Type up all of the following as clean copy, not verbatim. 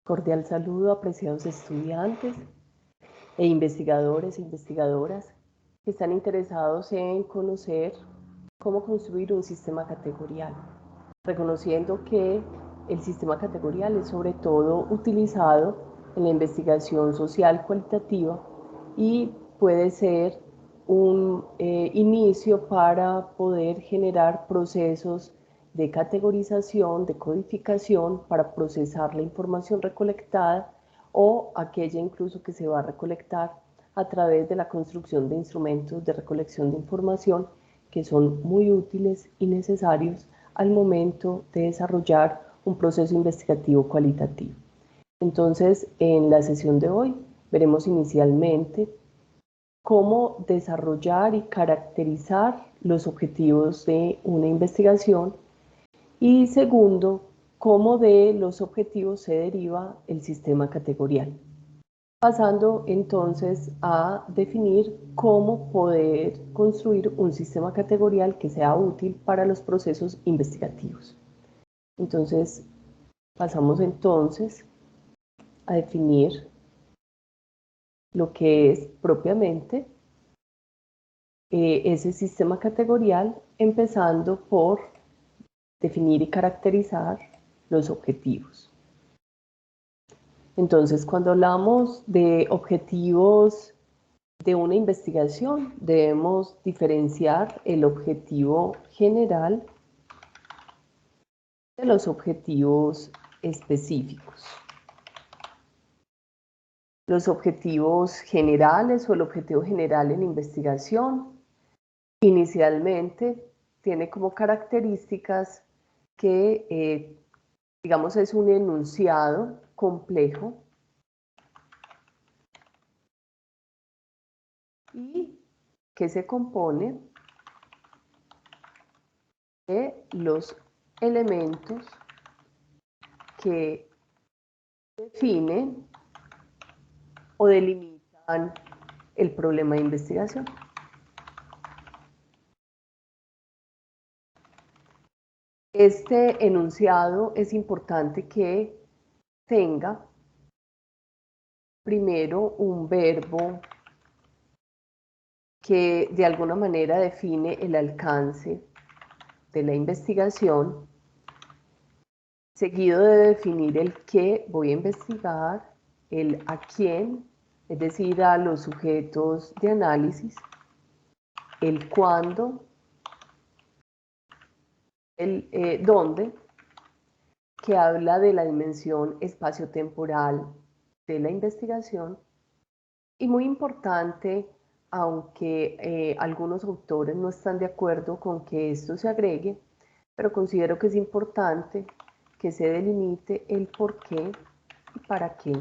Cordial saludo, apreciados estudiantes e investigadores e investigadoras que están interesados en conocer cómo construir un sistema categorial, reconociendo que el sistema categorial es sobre todo utilizado en la investigación social cualitativa y puede ser un inicio para poder generar procesos de categorización, de codificación para procesar la información recolectada o aquella incluso que se va a recolectar a través de la construcción de instrumentos de recolección de información que son muy útiles y necesarios al momento de desarrollar un proceso investigativo cualitativo. Entonces, en la sesión de hoy veremos inicialmente cómo desarrollar y caracterizar los objetivos de una investigación y segundo, cómo de los objetivos se deriva el sistema categorial. Pasando entonces a definir cómo poder construir un sistema categorial que sea útil para los procesos investigativos. Entonces, pasamos entonces a definir lo que es propiamente ese sistema categorial, empezando por definir y caracterizar los objetivos. Entonces, cuando hablamos de objetivos de una investigación, debemos diferenciar el objetivo general de los objetivos específicos. Los objetivos generales o el objetivo general en investigación inicialmente tiene como características que, digamos, es un enunciado complejo y que se compone de los elementos que definen o delimitan el problema de investigación. Este enunciado es importante que tenga primero un verbo que de alguna manera define el alcance de la investigación, seguido de definir el qué voy a investigar, el a quién, es decir, a los sujetos de análisis, el cuándo, el dónde, que habla de la dimensión espaciotemporal de la investigación, y muy importante, aunque algunos autores no están de acuerdo con que esto se agregue, pero considero que es importante que se delimite el por qué y para qué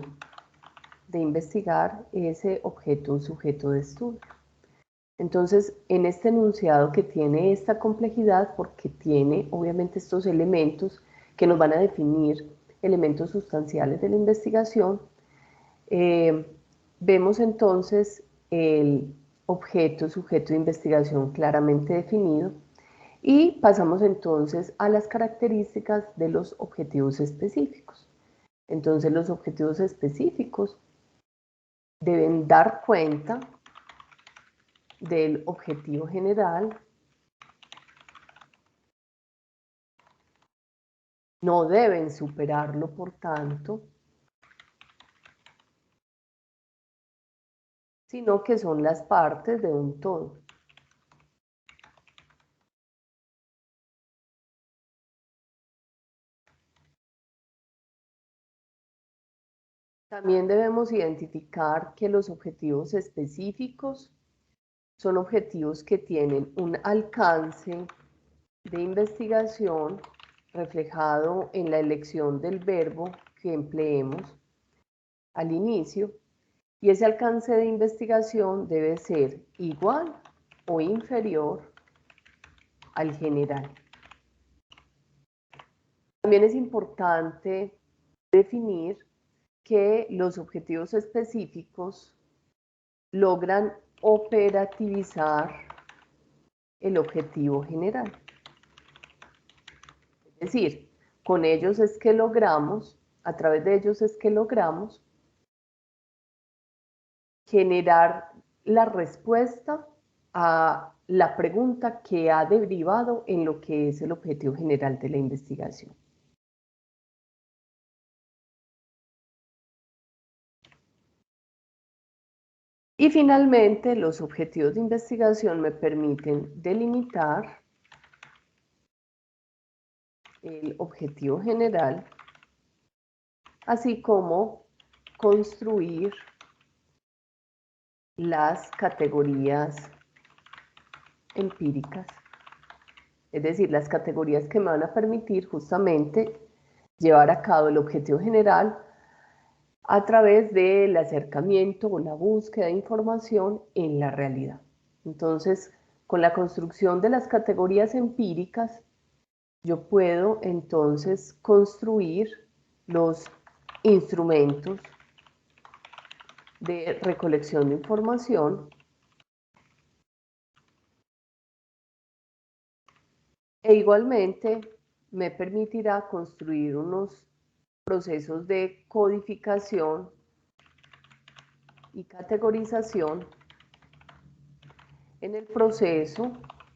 de investigar ese objeto o sujeto de estudio. Entonces, en este enunciado que tiene esta complejidad, porque tiene obviamente estos elementos que nos van a definir elementos sustanciales de la investigación, vemos entonces el objeto, sujeto de investigación claramente definido y pasamos entonces a las características de los objetivos específicos. Entonces, los objetivos específicos deben dar cuenta del objetivo general, no deben superarlo, por tanto, sino que son las partes de un todo. También debemos identificar que los objetivos específicos son objetivos que tienen un alcance de investigación reflejado en la elección del verbo que empleemos al inicio, y ese alcance de investigación debe ser igual o inferior al general. También es importante definir que los objetivos específicos logran operativizar el objetivo general. Es decir, con ellos es que logramos A través de ellos es que logramos generar la respuesta a la pregunta que ha derivado en lo que es el objetivo general de la investigación. Y finalmente, los objetivos de investigación me permiten delimitar el objetivo general, así como construir las categorías empíricas, es decir, las categorías que me van a permitir justamente llevar a cabo el objetivo general a través del acercamiento o la búsqueda de información en la realidad. Entonces, con la construcción de las categorías empíricas, yo puedo entonces construir los instrumentos de recolección de información e igualmente me permitirá construir unos procesos de codificación y categorización en el proceso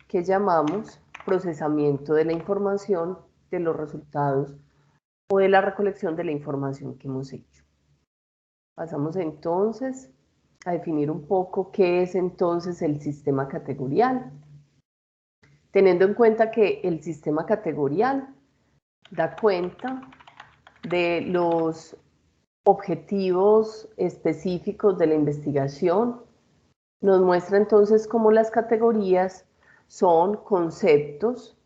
que llamamos procesamiento de la información, de los resultados o de la recolección de la información que hemos hecho. Pasamos entonces a definir un poco qué es entonces el sistema categorial, teniendo en cuenta que el sistema categorial da cuenta de los objetivos específicos de la investigación. Nos muestra entonces cómo las categorías son conceptos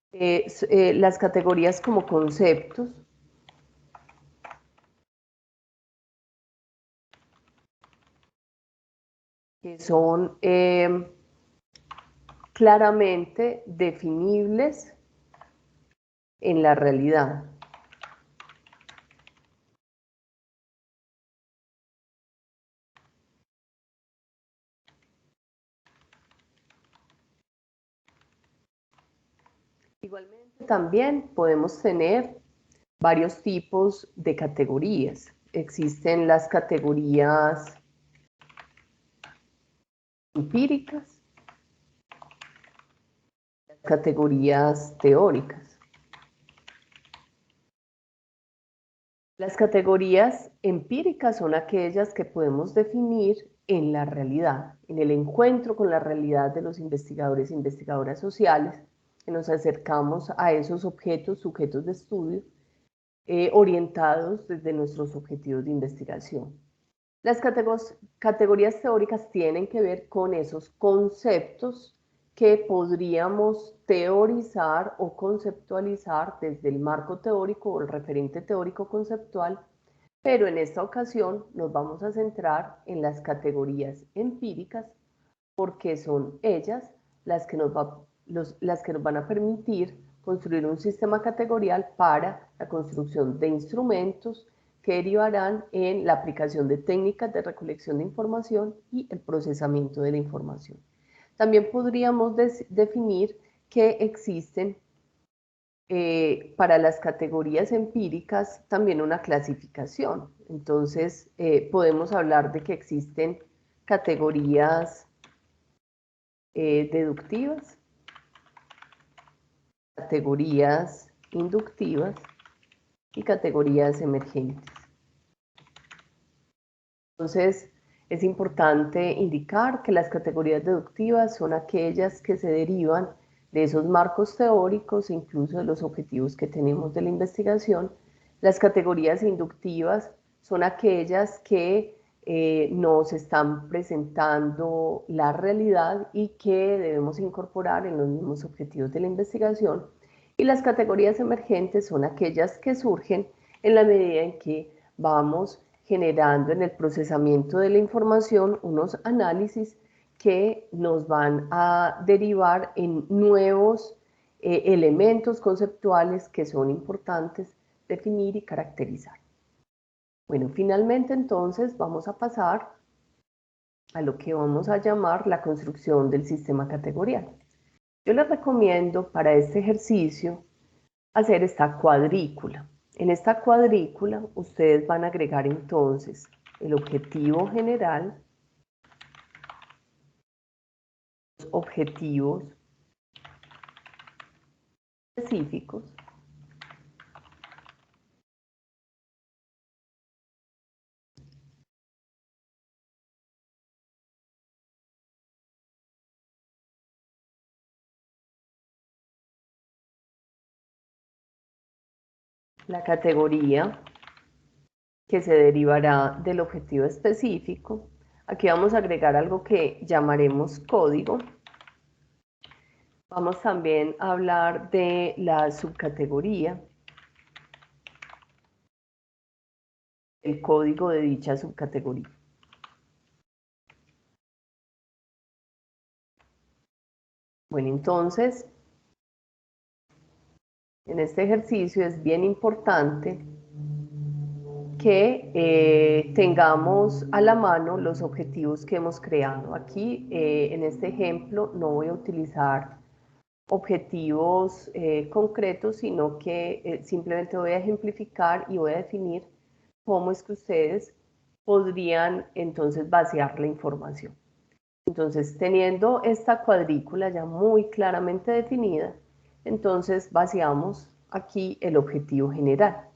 las categorías como conceptos que son claramente definibles en la realidad. Igualmente también podemos tener varios tipos de categorías. Existen las categorías empíricas, las categorías teóricas. Las categorías empíricas son aquellas que podemos definir en la realidad, en el encuentro con la realidad de los investigadores e investigadoras sociales, que nos acercamos a esos objetos, sujetos de estudio, orientados desde nuestros objetivos de investigación. Las categorías teóricas tienen que ver con esos conceptos que podríamos teorizar o conceptualizar desde el marco teórico o el referente teórico conceptual, pero en esta ocasión nos vamos a centrar en las categorías empíricas porque son ellas las que nos van a permitir construir un sistema categorial para la construcción de instrumentos que derivarán en la aplicación de técnicas de recolección de información y el procesamiento de la información. También podríamos definir que existen para las categorías empíricas también una clasificación. Entonces, podemos hablar de que existen categorías deductivas, categorías inductivas y categorías emergentes. Entonces, es importante indicar que las categorías deductivas son aquellas que se derivan de esos marcos teóricos e incluso de los objetivos que tenemos de la investigación. Las categorías inductivas son aquellas que nos están presentando la realidad y que debemos incorporar en los mismos objetivos de la investigación. Y las categorías emergentes son aquellas que surgen en la medida en que vamos generando en el procesamiento de la información unos análisis que nos van a derivar en nuevos elementos conceptuales que son importantes definir y caracterizar. Bueno, finalmente entonces vamos a pasar a lo que vamos a llamar la construcción del sistema categorial. Yo les recomiendo para este ejercicio hacer esta cuadrícula. En esta cuadrícula ustedes van a agregar entonces el objetivo general, los objetivos específicos, la categoría que se derivará del objetivo específico. Aquí vamos a agregar algo que llamaremos código. Vamos también a hablar de la subcategoría, el código de dicha subcategoría. Bueno, entonces, en este ejercicio es bien importante que tengamos a la mano los objetivos que hemos creado. Aquí, en este ejemplo, no voy a utilizar objetivos concretos, sino que simplemente voy a ejemplificar y voy a definir cómo es que ustedes podrían entonces vaciar la información. Entonces, teniendo esta cuadrícula ya muy claramente definida, entonces vaciamos aquí el objetivo general.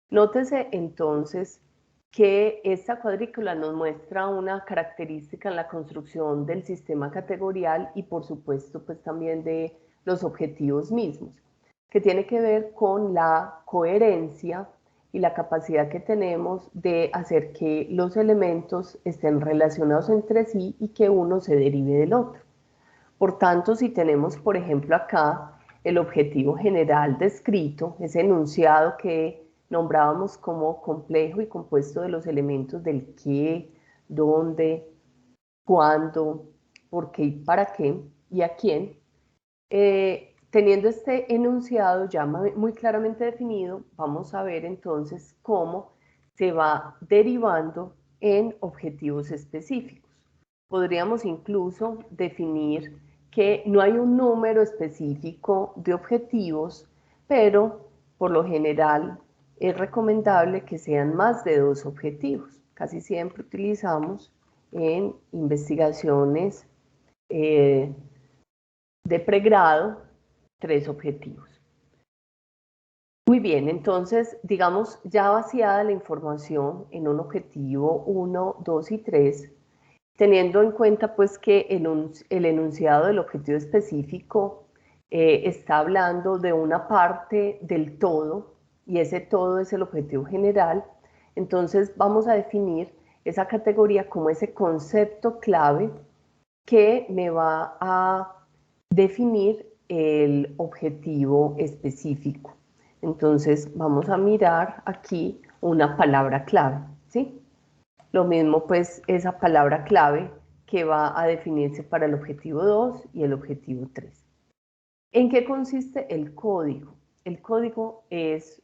Nótese entonces que esta cuadrícula nos muestra una característica en la construcción del sistema categorial y por supuesto pues también de los objetivos mismos, que tiene que ver con la coherencia y la capacidad que tenemos de hacer que los elementos estén relacionados entre sí y que uno se derive del otro. Por tanto, si tenemos, por ejemplo, acá el objetivo general descrito, ese enunciado que nombrábamos como complejo y compuesto de los elementos del qué, dónde, cuándo, por qué y para qué y a quién, teniendo este enunciado ya muy claramente definido, vamos a ver entonces cómo se va derivando en objetivos específicos. Podríamos incluso definir que no hay un número específico de objetivos, pero por lo general es recomendable que sean más de 2 objetivos. Casi siempre utilizamos en investigaciones de pregrado 3 objetivos. Muy bien, entonces, digamos, ya vaciada la información en un objetivo 1, 2 y 3, teniendo en cuenta pues que el enunciado del objetivo específico está hablando de una parte del todo, y ese todo es el objetivo general, entonces vamos a definir esa categoría como ese concepto clave que me va a definir el objetivo específico. Entonces vamos a mirar aquí una palabra clave, ¿sí? Lo mismo pues esa palabra clave que va a definirse para el objetivo 2 y el objetivo 3. ¿En qué consiste el código? El código es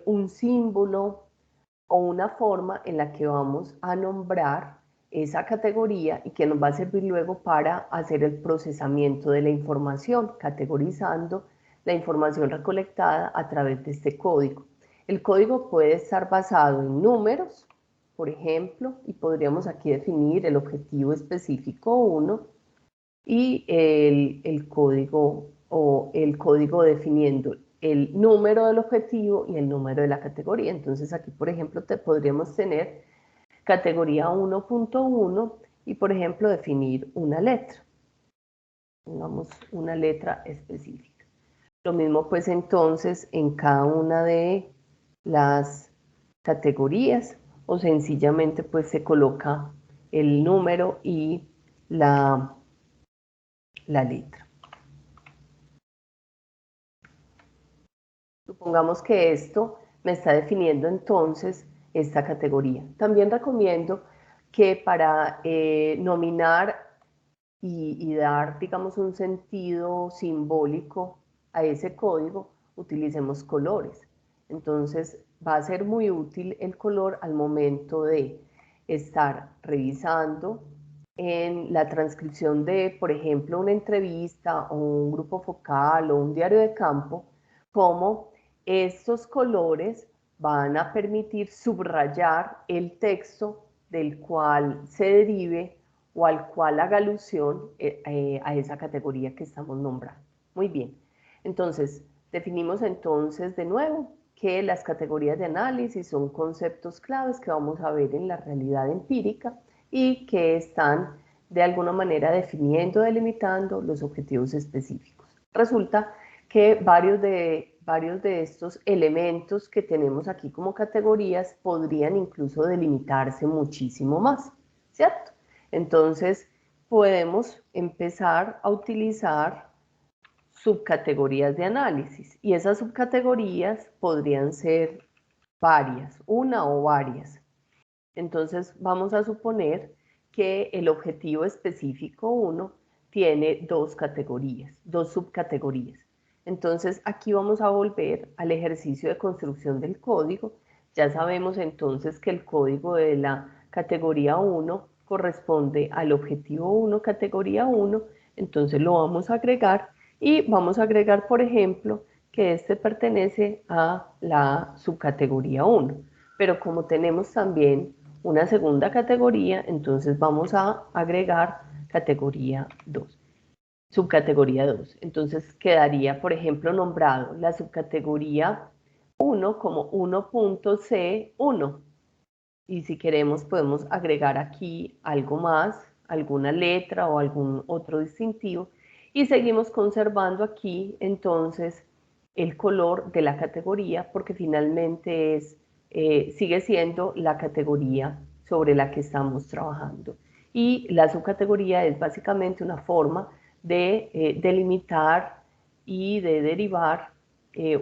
un símbolo o una forma en la que vamos a nombrar esa categoría y que nos va a servir luego para hacer el procesamiento de la información, categorizando la información recolectada a través de este código. El código puede estar basado en números, por ejemplo, y podríamos aquí definir el objetivo específico 1 y el código o el código definiendo el número del objetivo y el número de la categoría. Entonces aquí, por ejemplo, podríamos tener categoría 1.1 y, por ejemplo, definir una letra. Pongamos una letra específica. Lo mismo, pues, entonces, en cada una de las categorías o sencillamente, pues, se coloca el número y la letra. Supongamos que esto me está definiendo entonces esta categoría. También recomiendo que para nominar y dar, digamos, un sentido simbólico a ese código, utilicemos colores. Entonces, va a ser muy útil el color al momento de estar revisando en la transcripción de, por ejemplo, una entrevista o un grupo focal o un diario de campo, cómo estos colores van a permitir subrayar el texto del cual se derive o al cual haga alusión a esa categoría que estamos nombrando. Muy bien. Entonces, definimos entonces de nuevo que las categorías de análisis son conceptos claves que vamos a ver en la realidad empírica y que están de alguna manera definiendo, delimitando los objetivos específicos. Resulta que varios de estos elementos que tenemos aquí como categorías podrían incluso delimitarse muchísimo más, ¿cierto? Entonces, podemos empezar a utilizar subcategorías de análisis y esas subcategorías podrían ser varias, una o varias. Entonces vamos a suponer que el objetivo específico 1 tiene dos categorías, dos subcategorías. Entonces aquí vamos a volver al ejercicio de construcción del código. Ya sabemos entonces que el código de la categoría 1 corresponde al objetivo 1, categoría 1. Entonces lo vamos a agregar y vamos a agregar, por ejemplo, que este pertenece a la subcategoría 1. Pero como tenemos también una segunda categoría, entonces vamos a agregar categoría 2, subcategoría 2. Entonces quedaría, por ejemplo, nombrado la subcategoría 1 como 1.C1. Y si queremos podemos agregar aquí algo más, alguna letra o algún otro distintivo. Y seguimos conservando aquí entonces el color de la categoría porque finalmente sigue siendo la categoría sobre la que estamos trabajando. Y la subcategoría es básicamente una forma de delimitar y de derivar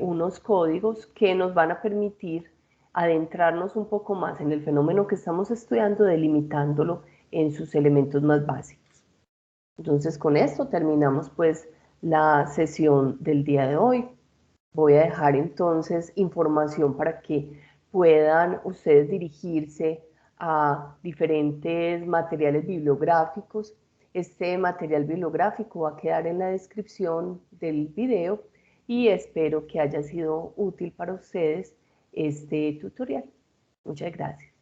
unos códigos que nos van a permitir adentrarnos un poco más en el fenómeno que estamos estudiando, delimitándolo en sus elementos más básicos. Entonces, con esto terminamos pues la sesión del día de hoy. Voy a dejar entonces información para que puedan ustedes dirigirse a diferentes materiales bibliográficos. Este material bibliográfico va a quedar en la descripción del video y espero que haya sido útil para ustedes este tutorial. Muchas gracias.